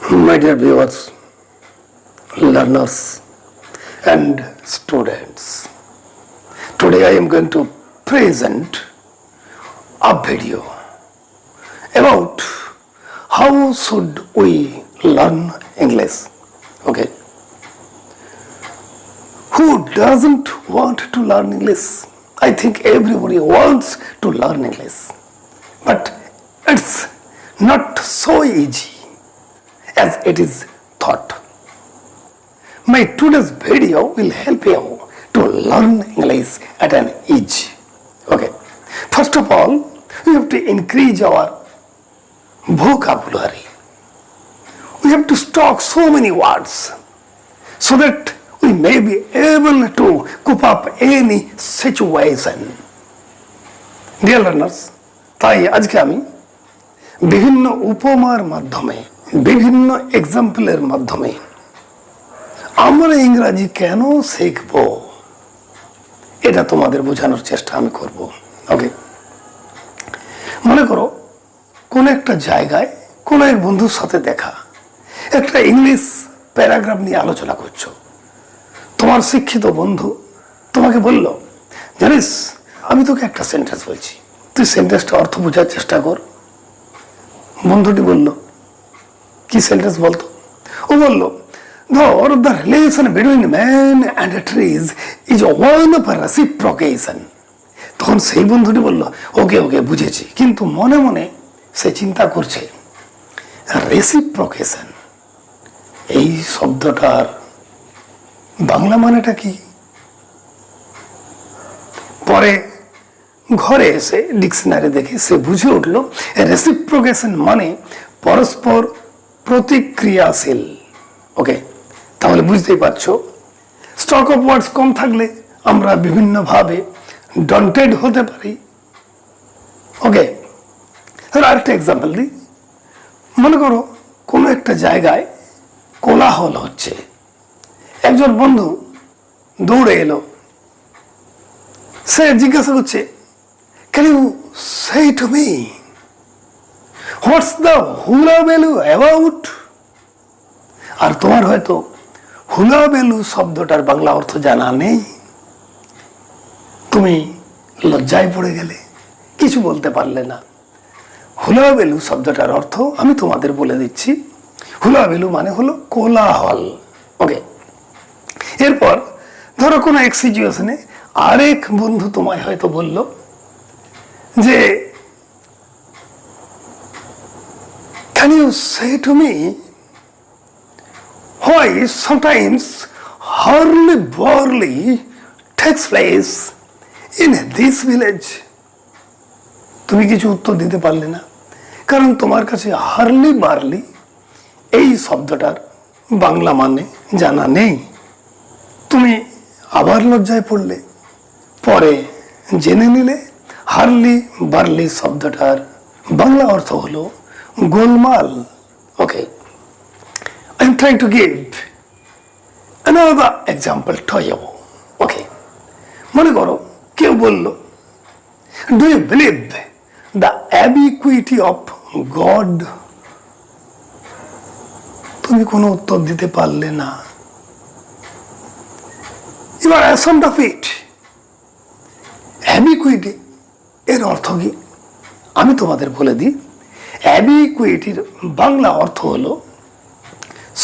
My dear viewers, learners and students, today I am going to present a video about how should we learn English. Okay. Who doesn't want to learn English? I think everybody wants to learn English, but it's not so easy as it is thought. My today's video will help you to learn English at an ease. Okay. First of all, we have to increase our vocabulary. We have to stock so many words so that we may be able to cope up any situation. Dear learners, তাই আজকে আমি বিভিন্ন উপমার মাধ্যমে বিভিন্ন এক্সাম্পলের মাধ্যমে আমরা ইংরেজি কেন শিখব এটা তোমাদের বোঝানোর চেষ্টা আমি করব। ওকে, মনে করো কোন একটা জায়গায় কোন এক বন্ধুর সাথে দেখা, একটা ইংলিশ প্যারাগ্রাফ নিয়ে আলোচনা করছো। তোমার শিক্ষিত বন্ধু তোমাকে বলল, জানিস আমি তোকে একটা সেন্টেন্স বলছি, তুই সেন্টেন্সটা অর্থ বোঝার চেষ্টা কর। বন্ধুটি বলল, কি সেন্টেন্স বলতো? ও বলল, ধর the relation between man and trees is one of reciprocation. তখন সেই বন্ধুটি বলল, ওকে ওকে বুঝেছি, কিন্তু মনে মনে সে চিন্তা করছে রেসিপ্রোকেশন এই শব্দটার বাংলা মানেটা কি? পরে ঘরে এসে ডিকশনারি দেখে সে বুঝে উঠল রেসিপ্রোকেশন মানে পরস্পর প্রতিক্রিয়াশীল। ওকে, তাহলে বুঝতেই পারছো স্টক অফ ওয়ার্ডস কম থাকলে আমরা বিভিন্নভাবে ডন্টেড হতে পারি। ওকে, আরেকটা এক্সাম্পল দিই। মনে করো কোনো একটা জায়গায় কোলাহল হচ্ছে, একজন বন্ধু দৌড়ে এলো, সে জিজ্ঞাসা করছে, can you say to me what's the hullabaloo about? আর তোমার হয়তো হুলাবেলু শব্দটার বাংলা অর্থ জানা নেই, তুমি লজ্জায় পড়ে গেলে, কিছু বলতে পারলে না। হুলাবেলু শব্দটার অর্থ আমি তোমাদের বলে দিচ্ছি। হুলাবেলু মানে হলো কোলাহল। ওকে, এরপর ধরো কোনো এক সিচুয়েশনে আরেক বন্ধু তোমায় হয়তো বলল যে, can you say to me why sometimes hurly burly takes place in this village? তুমি কিছু উত্তর দিতে পারলে না, কারণ তোমার কাছে হার্লি বার্লি এই শব্দটার বাংলা মানে জানা নেই। তুমি আবার লজ্জায় পড়লে, পরে জেনে নিলে হার্লি বার্লি শব্দটার বাংলা অর্থ হলো গোলমাল। ওকে, I'm trying to give another example to you. Okay, মনে করো কেউ বলল, do you believe the ubiquity of God? তুমি কোনো উত্তর দিতে পারলে না, you are ashamed of it. ubiquity এর অর্থ কি আমি তোমাদের বলে দিই। ubiquityর বাংলা অর্থ হলো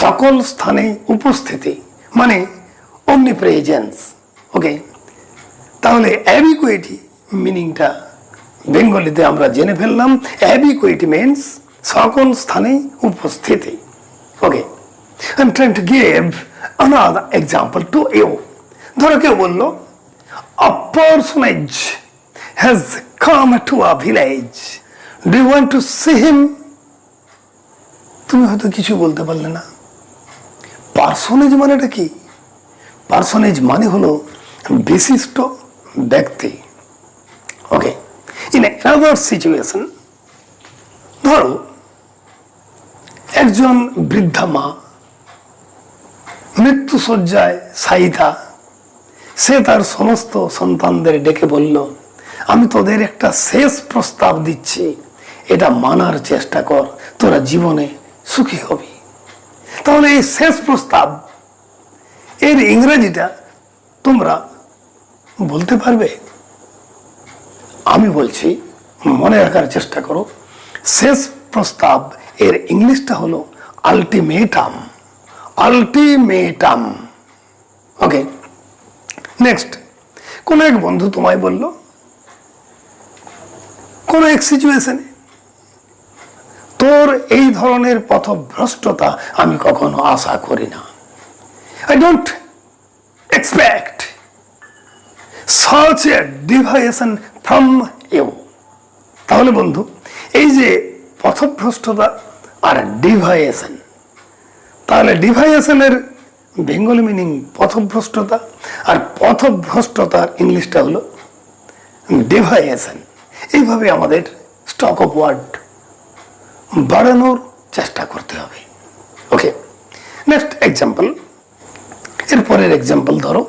সকল স্থানে উপস্থিতি, মানে omnipresence. ওকে, তাহলে ubiquity মিনিংটা বেঙ্গলিতে আমরা জেনে ফেললাম। ubiquity means সকল স্থানে উপস্থিতি। ওকে, I am trying to give another example to you. ধরো কেউ বলল, a personage has come to a village. Do you want to see him? তুমি হয়তো কিছু বলতে পারলে না। পার্সোনেজ মানেটা কি? পার্সোনেজ মানে হলো বিশিষ্ট ব্যক্তি। ওকে, ইন অ্যানাদার সিচুয়েশন, ধরো একজন বৃদ্ধা মা মৃত্যুশয্যায় শায়িতা, সে তার সমস্ত সন্তানদের ডেকে বলল, আমি তোদের একটা শেষ প্রস্তাব দিচ্ছি, এটা মানার চেষ্টা কর, তোরা জীবনে সুখী হবি। তাহলে এই শেষ প্রস্তাব এর ইংরেজিটা তোমরা বলতে পারবে? আমি বলছি, মনে রাখার চেষ্টা করো। শেষ প্রস্তাব এর ইংলিশটা হলো আলটিমেটাম। আলটিমেটাম। ওকে, নেক্সট। কোন এক বন্ধু তোমায় বলল কোন এক সিচুয়েশনে, তোর এই ধরনের পথভ্রষ্টতা আমি কখনো আশা করি না। I don't expect such a deviation from you. তাহলে বন্ধু, এই যে পথভ্রষ্টতা আর ডিভাইয়েশন, তাহলে ডিভাইয়েশনের বেঙ্গলি মিনিং পথভ্রষ্টতা, আর পথভ্রষ্টতার ইংলিশটা হলো ডিভাইয়েশন। এইভাবে আমাদের স্টক অফ ওয়ার্ড বাড়ানোর চেষ্টা করতে হবে। ওকে, নেক্সট এক্সাম্পল। এরপরের এক্সাম্পল ধরো,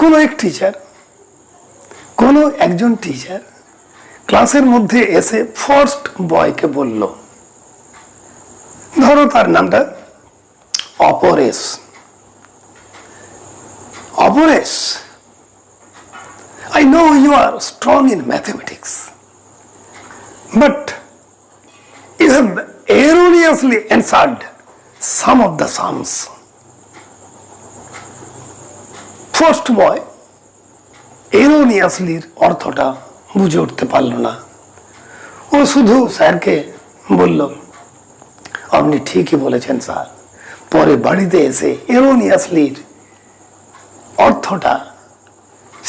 কোনো একজন টিচার ক্লাসের মধ্যে এসে ফার্স্ট বয়কে বলল, ধরো তার নামটা Aparesh. Aparesh, I know you are strong in mathematics, but you have erroneously answered some of the sums. First boy এরোনিয়াসলির অর্থটা বুঝে উঠতে পারল না। ও শুধু স্যারকে বলল, আপনি ঠিকই বলেছেন স্যার। পরে বাড়িতে এসে এরোনিয়াসলির অর্থটা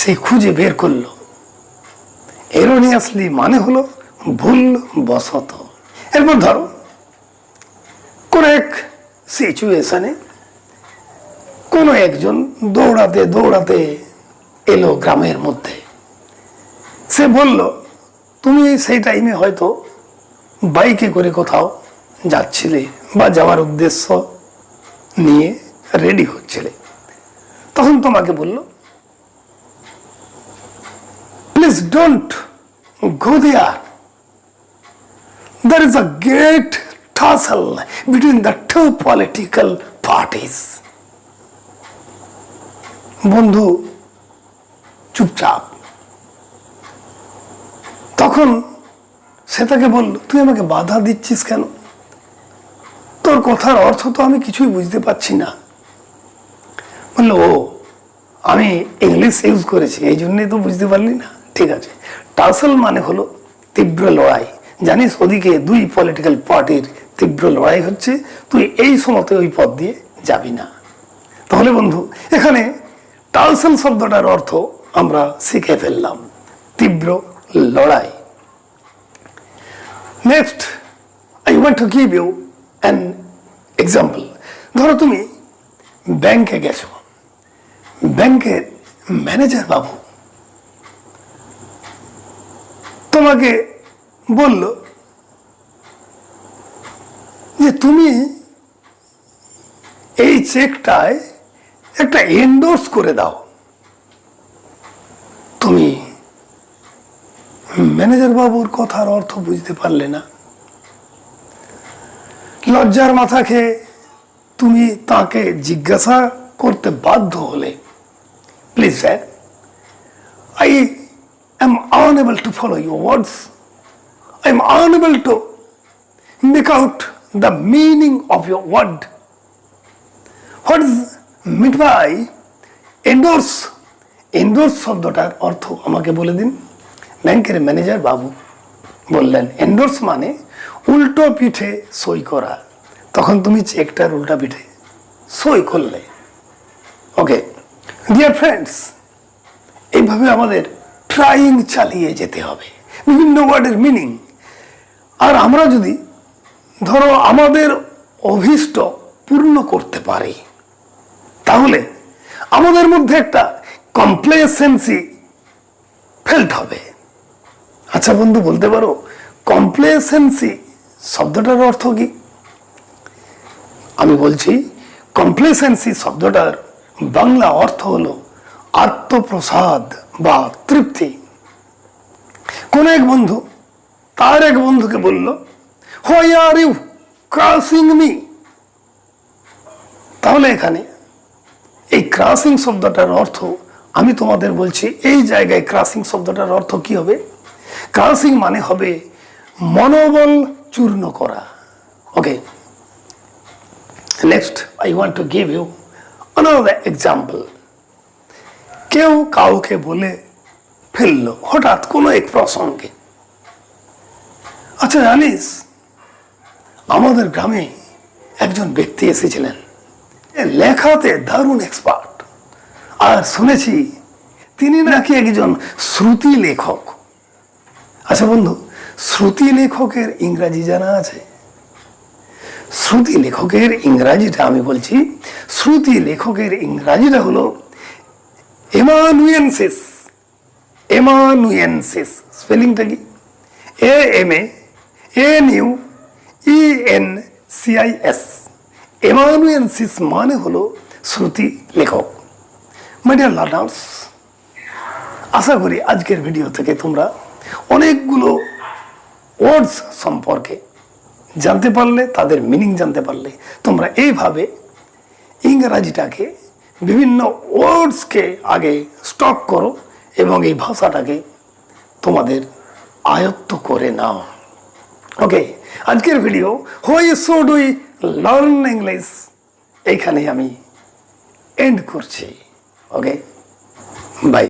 সে খুঁজে বের করলো। এরোনিয়াসলি মানে হলো ভুল বশত। এরপর ধরো, কোন এক সিচুয়েশনে কোনো একজন দৌড়াতে দৌড়াতে এলো গ্রামের মধ্যে। সে বলল, তুমি সেই টাইমে হয়তো বাইকে করে কোথাও যাচ্ছিলে বা যাওয়ার উদ্দেশ্য নিয়ে রেডি হচ্ছিলে। তখন তোমাকে বলল, please don't go there, there is a great tussle between the two political parties. বন্ধু চুপচাপ। তখন সে তাকে বলল, তুই আমাকে বাধা দিচ্ছিস কেন? তোর কথার অর্থ তো আমি কিছুই বুঝতে পারছি না। বলল, ও আমি ইংলিশ ইউজ করেছি, এই জন্যই তো বুঝতে পারলি না। ঠিক আছে, টাসল মানে হলো তীব্র লড়াই। জানিস ওদিকে দুই পলিটিক্যাল পার্টির তীব্র লড়াই হচ্ছে, তুই এই সময়তে ওই পথ দিয়ে যাবি না। তাহলে বন্ধু, এখানে টাসল শব্দটার অর্থ আমরা শিখে ফেললাম, তীব্র লড়াই। Next, I want to give you an example. ধরো তুমি ব্যাংকে গেছো, ব্যাংকের ম্যানেজার বাবু তোমাকে বলল যে তুমি এই চেকটায় একটা এন্ডোর্স করে দাও। তুমি ম্যানেজার বাবুর কথার অর্থ বুঝতে পারলে না। লজ্জার মাথা খেয়ে তুমি তাকে জিজ্ঞাসা করতে বাধ্য হলে, please sir, I am unable to follow your words. I am unable to make out the meaning of your word. What is meant by endorse? Endorse শব্দটার অর্থ আমাকে বলে দিন। ব্যাংকের ম্যানেজার বাবু বললেন, এন্ডোর্স মানে উল্টো পিঠে সই করা। তখন তুমি চেকটার উল্টা পিঠে সই করলে। ওকে ডিয়ার ফ্রেন্ডস, এইভাবে আমাদের ট্রাইং চালিয়ে যেতে হবে বিভিন্ন ওয়ার্ডের মিনিং। আর আমরা যদি ধরো আমাদের অভীষ্ট পূর্ণ করতে পারি, তাহলে আমাদের মধ্যে একটা কমপ্লেসেন্সি ফেল্ট হবে। আচ্ছা বন্ধু, বলতে পারো কমপ্লেসেন্সি শব্দটার অর্থ কি? আমি বলছি, কমপ্লেসেন্সি শব্দটার বাংলা অর্থ হলো আত্মপ্রসাদ বা তৃপ্তি। কোন এক বন্ধু তার এক বন্ধুকে বলল, why are you crossing me? তাহলে এখানে এই ক্রাসিং শব্দটার অর্থ আমি তোমাদের বলছি, এই জায়গায় ক্রাসিং শব্দটার অর্থ কি হবে? ক্রাসিং মানে হবে মনোবল চূর্ণ করা। Okay, next I want to give you another example. কেউ কাউকে বলে ফেললো হঠাৎ কোনো এক প্রসঙ্গে, আচ্ছা জানিস আমাদের গ্রামে একজন ব্যক্তি এসেছিলেন, লেখাতে দারুণ এক্সপার্ট, আর শুনেছি তিনি নাকি একজন শ্রুতি লেখক। আচ্ছা বন্ধু, শ্রুতি লেখকের ইংরাজি জানা আছে? শ্রুতি লেখকের ইংরাজিটা আমি বলছি, শ্রুতি লেখকের ইংরাজিটা হলো এমানুয়েন্সিস। এমানুয়েন্সিস স্পেলিংটা কি? AMANUENCIS। এমানুয়েন্সিস মানে হলো শ্রুতি লেখক। মাই ডিয়ার লার্নার্স, আশা করি আজকের ভিডিও থেকে তোমরা অনেকগুলো ওয়ার্ডস সম্পর্কে জানতে পারলে, তাদের মিনিং জানতে পারলে তোমরা এইভাবে ইংরাজিটাকে, বিভিন্ন ওয়ার্ডসকে আগে স্টক করো এবং এই ভাষাটাকে তোমাদের আয়ত্ত করে নাও। ওকে, আজকের video why should we learn English এইখানে আমি এন্ড করছি। ওকে, বাই।